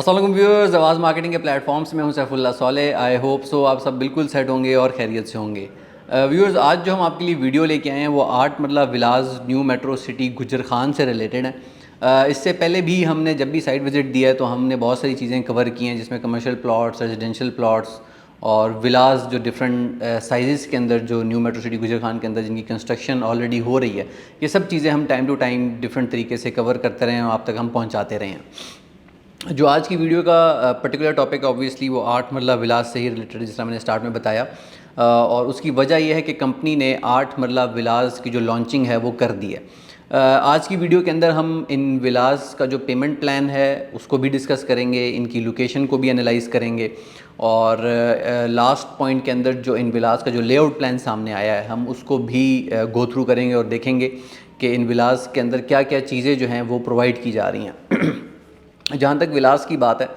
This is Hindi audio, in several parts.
अस्सलाम वालेकुम व्यूअर्स, आवाज़ मार्केटिंग के प्लेटफॉर्म्स में हूं सैफुल्लाह सोले। आई होप सो आप सब बिल्कुल सेट होंगे और खैरियत से होंगे। व्यूअर्स, आज जो हम आपके लिए वीडियो लेके आए हैं वो 8 मरला विलाज न्यू मेट्रो सिटी गुजर खान से रिलेटेड है। इससे पहले भी हमने जब भी साइट विज़िट दिया है तो हमने बहुत सारी चीज़ें कवर की हैं, जिसमें कमर्शियल प्लॉट्स, रेजिडेंशियल प्लॉट्स और विलाज जो डिफरेंट साइज़ के अंदर जो न्यू मेट्रो सिटी गुजर खान के अंदर जिनकी कंस्ट्रक्शन ऑलरेडी हो रही है, ये सब चीज़ें हम टाइम टू टाइम डिफरेंट तरीके से कवर करते रहे हैं और आप तक हम पहुँचाते रहे हैं। जो आज की वीडियो का पर्टिकुलर टॉपिक ऑब्वियसली वो 8 मरला विलास से ही रिलेटेड, जिस तरह मैंने स्टार्ट में बताया, और उसकी वजह यह है कि कंपनी ने 8 मरला विलास की जो लॉन्चिंग है वो कर दी है। आज की वीडियो के अंदर हम इन विलास का जो पेमेंट प्लान है उसको भी डिस्कस करेंगे, इनकी लोकेशन को भी एनालाइज करेंगे, और लास्ट पॉइंट के अंदर जो इन विलास का जो लेआउट प्लान सामने आया है हम उसको भी गो थ्रू करेंगे और देखेंगे कि इन विलास के अंदर क्या क्या चीज़ें जो हैं वो प्रोवाइड की जा रही हैं। जहाँ तक विलास की बात है,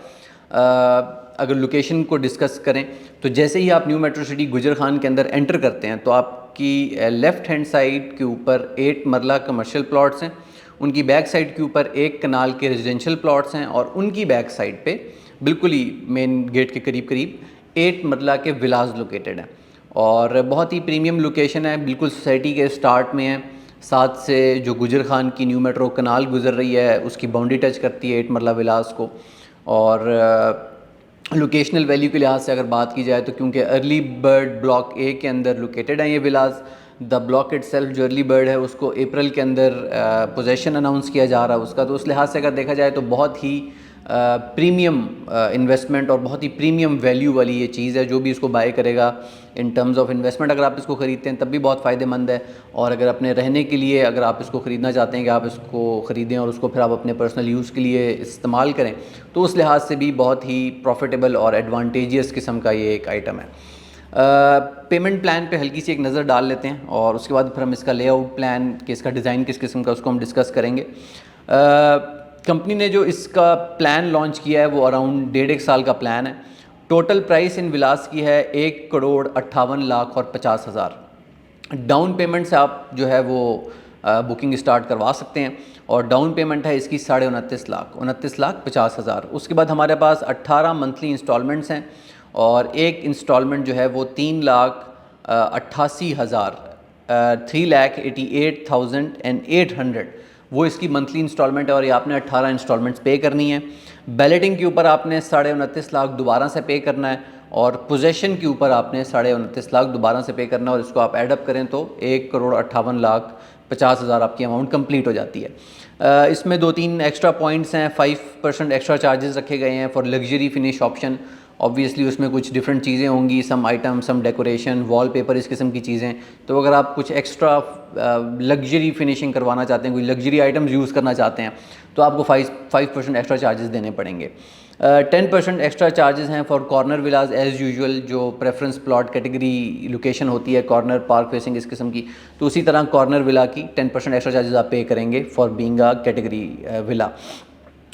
अगर लोकेशन को डिस्कस करें तो जैसे ही आप न्यू मेट्रो सिटी गुजर खान के अंदर एंटर करते हैं तो आपकी लेफ़्ट हैंड साइड के ऊपर 8 मरला कमर्शियल प्लॉट्स हैं, उनकी बैक साइड के ऊपर एक कनाल के रेजिडेंशियल प्लॉट्स हैं, और उनकी बैक साइड पे बिल्कुल ही मेन गेट के करीब करीब 8 मरला के विलास लोकेटेड हैं। और बहुत ही प्रीमियम लोकेशन है, बिल्कुल सोसाइटी के स्टार्ट में है। साथ से जो गुजर खान की न्यू मेट्रो कनाल गुजर रही है उसकी बाउंड्री टच करती है 8 मरला विलास को। और लोकेशनल वैल्यू के लिहाज से अगर बात की जाए तो क्योंकि अर्ली बर्ड ब्लॉक ए के अंदर लोकेटेड है ये विलास, द ब्लॉक इटसेल्फ जो अर्ली बर्ड है उसको अप्रैल के अंदर पोजेसन अनाउंस किया जा रहा है उसका, तो उस लिहाज से अगर देखा जाए तो बहुत ही प्रीमियम इन्वेस्टमेंट और बहुत ही प्रीमियम वैल्यू वाली ये चीज़ है। जो भी इसको बाय करेगा इन टर्म्स ऑफ इन्वेस्टमेंट, अगर आप इसको ख़रीदते हैं तब भी बहुत फ़ायदेमंद है, और अगर अपने रहने के लिए अगर आप इसको ख़रीदना चाहते हैं कि आप इसको ख़रीदें और उसको फिर आप अपने पर्सनल यूज़ के लिए इस्तेमाल करें, तो उस लिहाज से भी बहुत ही प्रॉफिटेबल और एडवांटेजियस किस्म का ये एक आइटम है। पेमेंट प्लान पे हल्की सी एक नज़र डाल लेते हैं और उसके बाद फिर हम इसका लेआउट प्लान कि इसका डिज़ाइन किस किस्म का उसको हम डिस्कस करेंगे। कंपनी ने जो इसका प्लान लॉन्च किया है वो अराउंड 1.5 साल का प्लान है। टोटल प्राइस इन विलास की है 1,58,50,000। डाउन पेमेंट से आप जो है वो बुकिंग स्टार्ट करवा सकते हैं, और डाउन पेमेंट है इसकी 29,50,000। उसके बाद हमारे पास 18 मंथली इंस्टॉलमेंट्स हैं, और एक इंस्टॉलमेंट जो है वो 3,88,000 3,88,800 वो इसकी मंथली इंस्टॉलमेंट है, और ये आपने 18 इंस्टॉलमेंट्स पे करनी है। बैलेटिंग के ऊपर आपने 29.5 लाख दोबारा से पे करना है, और पोजेसन के ऊपर आपने 29.5 लाख दोबारा से पे करना है, और इसको आप एडअप करें तो 1,58,50,000 आपकी अमाउंट कंप्लीट हो जाती है। इसमें 2-3 एक्स्ट्रा पॉइंट्स हैं। 5% एक्स्ट्रा चार्जेस रखे गए हैं for luxury finish option. Obviously उसमें कुछ डिफरेंट चीज़ें होंगी, सम आइटम, सम डेकोरेशन, वॉलपेपर, इस किस्म की चीज़ें। तो अगर आप कुछ एक्स्ट्रा लग्जरी फिनिशिंग करवाना चाहते हैं, कोई लग्जरी आइटम्स यूज़ करना चाहते हैं, तो आपको 5% एक्स्ट्रा चार्जेस देने पड़ेंगे। 10% एक्स्ट्रा चार्जेस हैं for corner villas as usual, जो प्रेफरेंस प्लॉट कैटेगरी लोकेशन होती है कॉर्नर पार्क फेसिंग इस किस्म की, तो उसी तरह कॉर्नर विला की 10% एक्स्ट्रा चार्जेस आप पे करेंगे for being a category villa.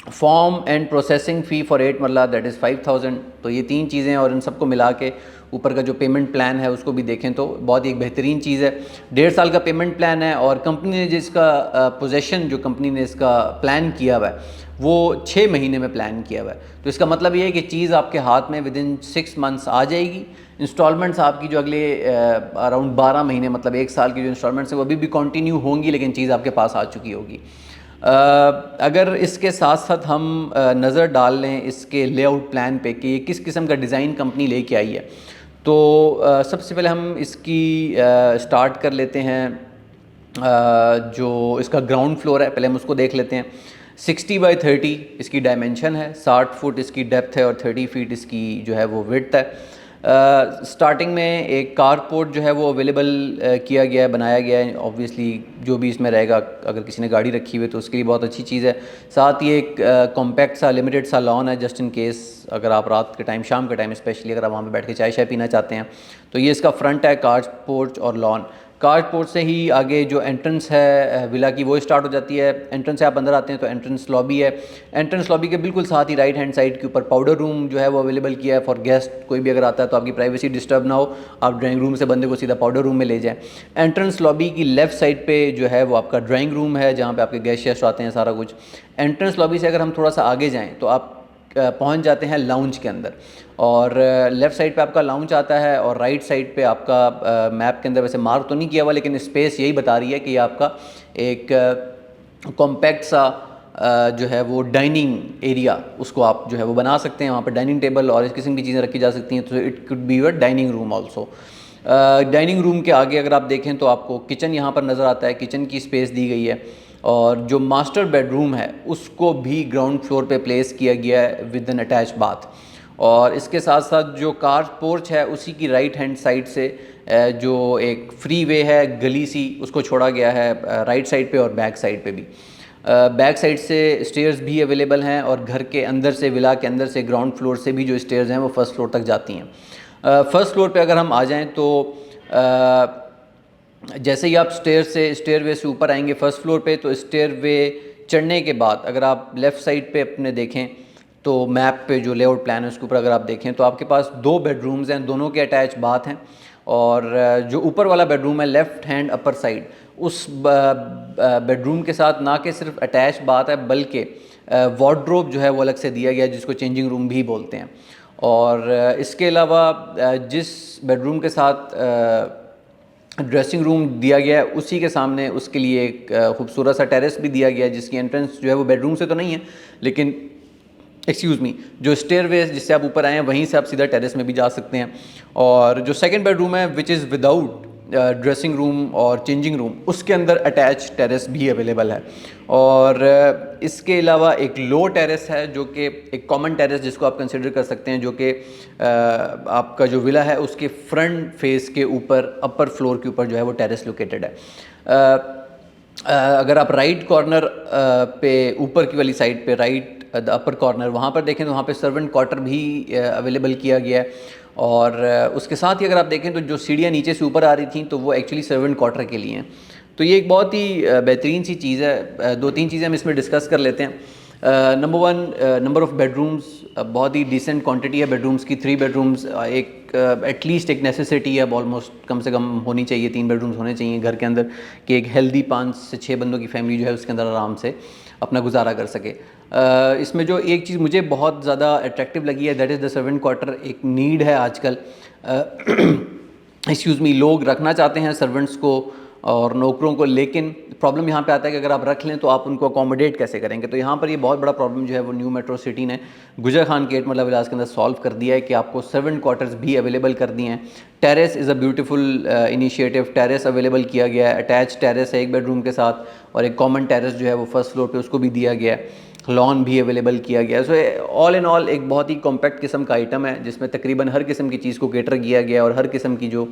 Form and processing fee for 8 मरला दैट इज़ 5,000। तो ये 3 चीज़ें, और इन सबको मिला के ऊपर का जो पेमेंट प्लान है उसको भी देखें तो बहुत ही एक बेहतरीन चीज़ है। 1.5 साल का पेमेंट प्लान है, और कंपनी ने जिसका पोजेसन जो कंपनी ने इसका प्लान किया हुआ है वो 6 महीने में प्लान किया हुआ है। तो इसका मतलब ये है कि चीज़ आपके हाथ में विदिन 6 मंथ्स आ जाएगी। इंस्टॉलमेंट्स आपकी जो अगले अराउंड 12 महीने मतलब 1 साल की जो इंस्टॉलमेंट्स है वो अभी भी कंटिन्यू होंगी, लेकिन चीज़ आपके पास आ चुकी होगी। अगर इसके साथ साथ हम नज़र डाल लें इसके लेआउट प्लान पे कि किस किस्म का डिज़ाइन कंपनी लेके आई है, तो सबसे पहले हम इसकी स्टार्ट कर लेते हैं। जो इसका ग्राउंड फ्लोर है पहले हम उसको देख लेते हैं। 60 बाई 30 इसकी डायमेंशन है, 60 फुट इसकी डेप्थ है, और 30 फीट इसकी जो है वो विड्थ है। स्टार्टिंग में एक कारपोर्ट जो है वो अवेलेबल किया गया है, बनाया गया है। ऑब्वियसली जो भी इसमें रहेगा, अगर किसी ने गाड़ी रखी हुई है तो उसके लिए बहुत अच्छी चीज़ है। साथ ही एक कॉम्पैक्ट सा लिमिटेड सा लॉन है, जस्ट इन केस अगर आप रात के टाइम, शाम के टाइम स्पेशली अगर आप वहाँ पे बैठ के चाय शाय पीना चाहते हैं, तो ये इसका फ्रंट है, कारपोर्ट और लॉन। कारपोर्ट से ही आगे जो एंट्रेंस है विला की वो स्टार्ट हो जाती है। एंट्रेंस से आप अंदर आते हैं तो एंट्रेंस लॉबी है। एंट्रेंस लॉबी के बिल्कुल साथ ही राइट हैंड साइड के ऊपर पाउडर रूम जो है वो अवेलेबल किया है फॉर गेस्ट। कोई भी अगर आता है तो आपकी प्राइवेसी डिस्टर्ब ना हो, आप ड्राइंग रूम से बंदे को सीधा पाउडर रूम में ले जाएं। एंट्रेंस लॉबी की लेफ़्ट साइड पे जो है वो आपका ड्राइंग रूम है, जहाँ पे आपके गेस्ट शेस्ट आते हैं सारा कुछ। एंट्रेंस लॉबी से अगर हम थोड़ा सा आगे जाएँ तो आप पहुंच जाते हैं लाउंज के अंदर। और लेफ़्ट साइड पे आपका लाउंज आता है और राइट साइड पे आपका मैप के अंदर वैसे मार्क तो नहीं किया हुआ, लेकिन स्पेस यही बता रही है कि ये आपका एक कॉम्पैक्ट सा जो है वो डाइनिंग एरिया उसको आप जो है वो बना सकते हैं। वहाँ पर डाइनिंग टेबल और इस किस्म की चीज़ें रखी जा सकती हैं, तो it could be your dining room also. Dining room के आगे अगर आप देखें तो आपको किचन यहाँ पर नज़र आता है, किचन की स्पेस दी गई है। और जो मास्टर बेडरूम है उसको भी ग्राउंड फ्लोर पे प्लेस किया गया है विद एन अटैच बाथ। और इसके साथ साथ जो कार पोर्च है उसी की राइट हैंड साइड से जो एक फ्री वे है गली सी, उसको छोड़ा गया है राइट साइड पे और बैक साइड पे भी। बैक साइड से स्टेयर्स भी अवेलेबल हैं और घर के अंदर से, विला के अंदर से, ग्राउंड फ्लोर से भी जो स्टेयर्स हैं वो फर्स्ट फ्लोर तक जाती हैं। फर्स्ट फ्लोर पे अगर हम आ जाएं तो जैसे ही आप स्टेयरवे से ऊपर आएंगे फर्स्ट फ्लोर पे, तो स्टेयरवे चढ़ने के बाद अगर आप लेफ़्ट साइड पे अपने देखें तो मैप पे जो लेआउट प्लान है उसके ऊपर अगर आप देखें तो आपके पास 2 बेडरूम्स हैं, दोनों के अटैच बाथ हैं। और जो ऊपर वाला बेडरूम है लेफ़्ट हैंड अपर साइड, उस बेडरूम के साथ ना कि सिर्फ अटैच बाथ है बल्कि वार्डरोब जो है वो अलग से दिया गया है, जिसको चेंजिंग रूम भी बोलते हैं। और इसके अलावा जिस बेडरूम के साथ ड्रेसिंग रूम दिया गया है उसी के सामने उसके लिए एक खूबसूरत सा टेरेस भी दिया गया है, जिसकी एंट्रेंस जो है वो बेडरूम से तो नहीं है, लेकिन एक्सक्यूज़ मी, जो स्टेयरवे जिससे आप ऊपर आए हैं वहीं से आप सीधा टेरेस में भी जा सकते हैं। और जो सेकंड बेडरूम है which is without dressing room और चेंजिंग रूम, उसके अंदर अटैच टेरेस भी अवेलेबल है। और इसके अलावा एक लो टेरेस है जो कि एक कॉमन टेरेस जिसको आप कंसिडर कर सकते हैं, जो कि आपका जो विला है उसके फ्रंट फेस के ऊपर अपर फ्लोर के ऊपर जो है वो टेरेस लोकेटेड है। अगर आप राइट कॉर्नर पे ऊपर की वाली साइड पे राइट द अपर कॉर्नर वहाँ पर देखें तो वहाँ पे सर्वेंट क्वार्टर भी अवेलेबल किया गया है। और उसके साथ ही अगर आप देखें तो जो सीढ़ियाँ नीचे से ऊपर आ रही थी तो वो एक्चुअली सर्वेंट क्वार्टर के लिए हैं। तो ये एक बहुत ही बेहतरीन सी चीज़ है। 2-3 चीज़ें हम इसमें डिस्कस कर लेते हैं। नंबर 1, नंबर ऑफ़ बेडरूम्स, बहुत ही डिसेंट क्वांटिटी है बेडरूम्स की। 3 बेडरूम्स एक एटलीस्ट एक नेसेसिटी है, ऑलमोस्ट कम से कम होनी चाहिए, 3 बेडरूम्स होने चाहिए घर के अंदर, कि एक हेल्दी 5 से 6 बंदों की फैमिली जो है उसके अंदर आराम से अपना गुजारा कर सके। इसमें जो एक चीज़ मुझे बहुत ज़्यादा अट्रैक्टिव लगी है that is the servant quarter. एक नीड है आजकल, एक्सक्यूज़ मी, लोग रखना चाहते हैं सर्वेंट्स को और नौकरों को, लेकिन प्रॉब्लम यहाँ पे आता है कि अगर आप रख लें तो आप उनको अकोमोडेट कैसे करेंगे। तो यहाँ पर ये बहुत बड़ा प्रॉब्लम जो है वो न्यू मेट्रो सिटी ने गुजर खान गेट मतलब विलास के अंदर सॉल्व कर दिया है कि आपको सर्वेंट क्वार्टर्स भी अवेलेबल कर दिए हैं। Terrace is a beautiful initiative, terrace available किया गया है, अटैच टेरेस है एक बेडरूम के साथ, और एक कॉमन टेरेस जो है वो फर्स्ट फ्लोर पर उसको भी दिया गया है, लॉन भी अवेलेबल किया गया है। सो ऑल इन ऑल एक बहुत ही कॉम्पैक्ट किस्म का आइटम है जिसमें तकरीबन हर किस्म की चीज़ को केटर किया गया है और हर किस्म की जो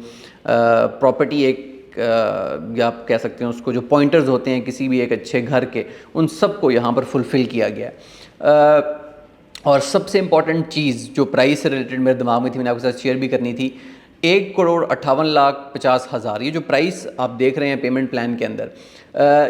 प्रॉपर्टी एक या आप कह सकते हैं उसको जो पॉइंटर्स होते हैं किसी भी एक अच्छे घर के, उन सब को यहाँ पर फुलफ़िल किया गया है। और सबसे इम्पॉर्टेंट चीज़ जो प्राइस से रिलेटेड मेरे दिमाग में थी, मैंने आपके साथ शेयर भी करनी थी, 1,58,50,000 ये जो प्राइस आप देख रहे हैं पेमेंट प्लान के अंदर,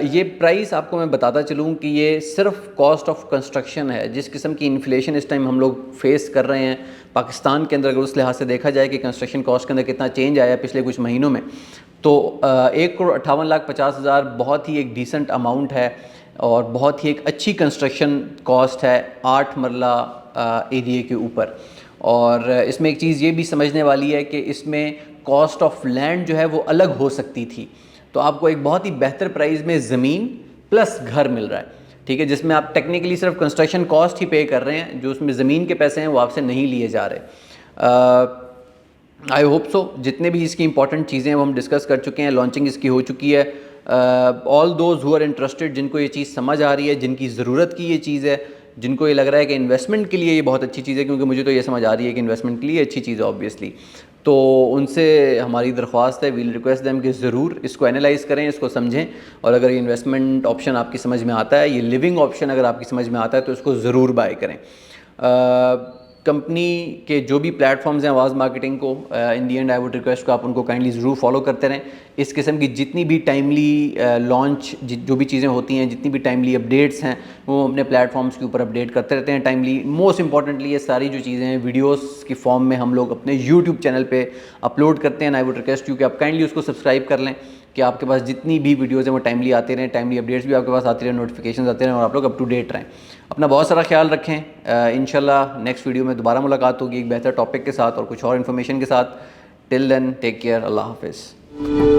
ये प्राइस आपको मैं बताता चलूँ कि ये सिर्फ कॉस्ट ऑफ कंस्ट्रक्शन है। जिस किस्म की इन्फ्लेशन इस टाइम हम लोग फेस कर रहे हैं पाकिस्तान के अंदर, अगर उस लिहाज से देखा जाए कि कंस्ट्रक्शन कॉस्ट के अंदर कितना चेंज आया है पिछले कुछ महीनों में, तो 1,58,50,000 बहुत ही एक डिसेंट अमाउंट है और बहुत ही एक अच्छी कंस्ट्रक्शन कॉस्ट है 8 मरला एरिए के ऊपर। और इसमें एक चीज़ ये भी समझने वाली है कि इसमें कॉस्ट ऑफ लैंड जो है वो अलग हो सकती थी, तो आपको एक बहुत ही बेहतर प्राइस में ज़मीन प्लस घर मिल रहा है, ठीक है, जिसमें आप टेक्निकली सिर्फ कंस्ट्रक्शन कॉस्ट ही पे कर रहे हैं, जो उसमें ज़मीन के पैसे हैं वो आपसे नहीं लिए जा रहे। आई होप सो जितने भी इसकी इंपॉर्टेंट चीज़ें हैं वो हम डिस्कस कर चुके हैं, लॉन्चिंग इसकी हो चुकी है। All those who are interested, जिनको ये चीज़ समझ आ रही है, जिनकी ज़रूरत की ये चीज़ है, जिनको ये लग रहा है कि इन्वेस्टमेंट के लिए ये बहुत अच्छी चीज़ है, क्योंकि मुझे तो ये समझ आ रही है कि इन्वेस्टमेंट के लिए अच्छी चीज़ है ऑब्वियसली, तो उनसे हमारी दरख्वास्त है, वील रिक्वेस्ट देम कि ज़रूर इसको एनालाइज़ करें, इसको समझें, और अगर ये इन्वेस्टमेंट ऑप्शन आपकी समझ में आता है, ये लिविंग ऑप्शन अगर आपकी समझ में आता है, तो इसको ज़रूर बाय करें। कंपनी के जो भी प्लेटफॉर्म्स हैं आवाज़ मार्केटिंग को, इन दी एंड आई वुड रिक्वेस्ट को आप उनको काइंडली ज़रूर फॉलो करते रहें। इस किस्म की जितनी भी टाइमली लॉन्च जो भी चीज़ें होती हैं, जितनी भी टाइमली अपडेट्स हैं, वो अपने प्लेटफॉर्म्स के ऊपर अपडेट करते रहते हैं टाइमली। मोस्ट इंपॉर्टेंटली ये सारी जो चीज़ें हैं वीडियोस की फॉर्म में हम लोग अपने यूट्यूब चैनल पे अपलोड करते हैं। आई वुड रिक्वेस्ट यू कि आप काइंडली उसको सब्सक्राइब कर लें, कि आपके पास जितनी भी वीडियोज़ हैं वो टाइमली आते रहें, टाइमली अपडेट्स भी आपके पास आती रहें, नोटिफिकेशन आते रहें और आप लोग अप टू डेट रहें। अपना बहुत सारा ख्याल रखें। इंशाल्लाह नेक्स्ट वीडियो में दोबारा मुलाकात होगी एक बेहतर टॉपिक के साथ और कुछ और इन्फॉर्मेशन के साथ। टिल देन टेक केयर, अल्लाह हाफिज़।